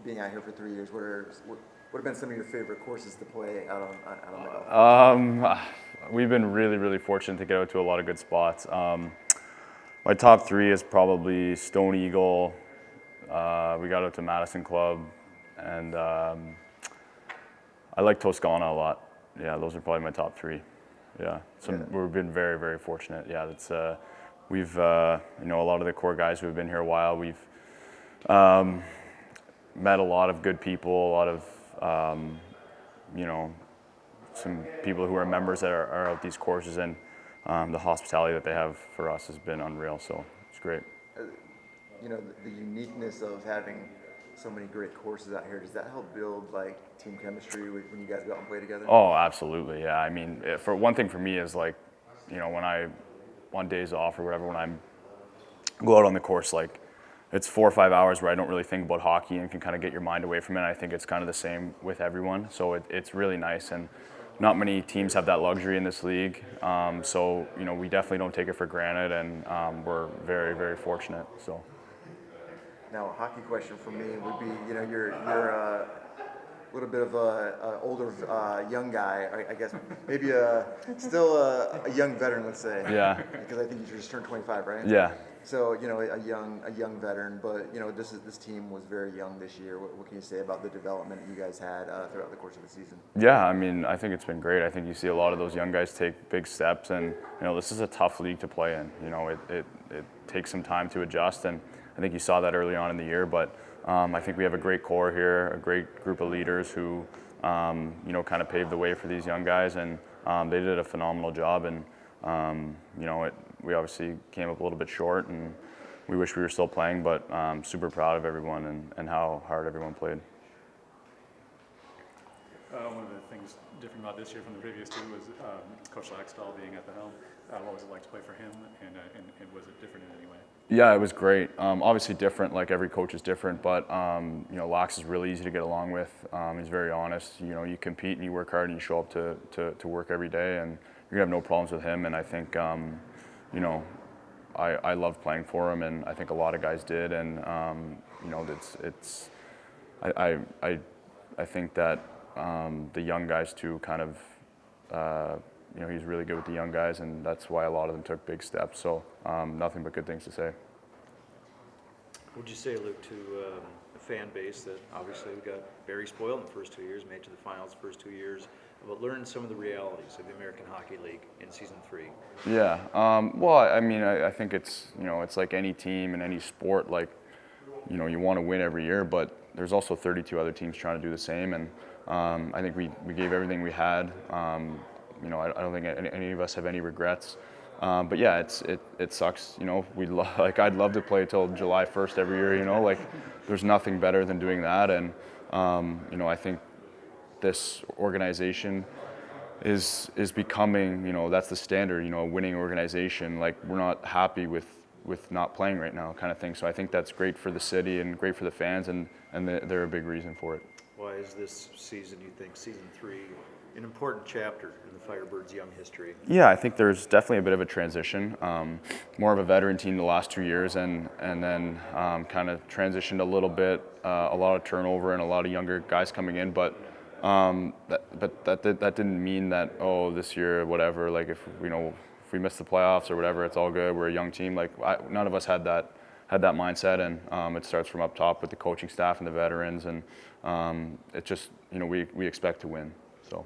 being out here for 3 years, what have been some of your favorite courses to play out on the golf? We've been really, really fortunate to get out to a lot of good spots. My top three is probably Stone Eagle. We got out to Madison Club, and I like Toscana a lot. Yeah, those are probably my top three. Yeah, so we've been very, very fortunate. Yeah, that's we've a lot of the core guys who have been here a while. We've met a lot of good people, a lot of some people who are members that are out these courses, and the hospitality that they have for us has been unreal. So it's great. The uniqueness of having so many great courses out here, does that help build like team chemistry when you guys go out and play together? Oh, absolutely. Yeah. I mean, for one thing for me is like, when I on days off or whatever, when I'm go out on the course, like it's 4 or 5 hours where I don't really think about hockey and can kind of get your mind away from it. I think it's kind of the same with everyone. So it's really nice, and not many teams have that luxury in this league. So we definitely don't take it for granted, and we're very, very fortunate. So. Now, a hockey question for me would be, you're a little bit of a older, young guy, I guess, maybe still a young veteran, let's say. Yeah. Because I think you just turned 25, right? Yeah. So, a young veteran, but this team was very young this year. What can you say about the development you guys had throughout the course of the season? Yeah, I mean, I think it's been great. I think you see a lot of those young guys take big steps, and this is a tough league to play in. It takes some time to adjust, and I think you saw that early on in the year, but I think we have a great core here, a great group of leaders who, kind of paved the way for these young guys, and they did a phenomenal job. And we obviously came up a little bit short, and we wish we were still playing, but super proud of everyone and how hard everyone played. One of the things different about this year from the previous two was Coach Laxdal being at the helm. What was it like to play for him, and was it different in any way? Yeah, it was great. Obviously different, like every coach is different, but Lax is really easy to get along with. He's very honest. You compete and you work hard and you show up to work every day, and you're gonna have no problems with him. And I think I loved playing for him, and I think a lot of guys did. And I think that the young guys too kind of. He's really good with the young guys, and that's why a lot of them took big steps. So nothing but good things to say. Would you say, Luke, to the fan base that obviously we got very spoiled in the first 2 years, made it to the finals the first 2 years, but learned some of the realities of the American Hockey League in season 3? Yeah. Well, I mean, I think it's it's like any team in any sport. Like you want to win every year, but there's also 32 other teams trying to do the same, and I think we gave everything we had. I don't think any of us have any regrets. But yeah, it sucks. I'd love to play till July 1st every year. Like there's nothing better than doing that. And I think this organization is becoming. That's the standard. A winning organization. Like we're not happy with not playing right now, kind of thing. So I think that's great for the city and great for the fans, and they're a big reason for it. Why is this season, you think, season 3, an important chapter in the Firebirds' young history? Yeah, I think there's definitely a bit of a transition. More of a veteran team the last 2 years, and then kind of transitioned a little bit. A lot of turnover and a lot of younger guys coming in, but that didn't mean that this year whatever. Like if we miss the playoffs or whatever, it's all good. We're a young team. Like none of us had that mindset, and it starts from up top with the coaching staff and the veterans, and it just we expect to win.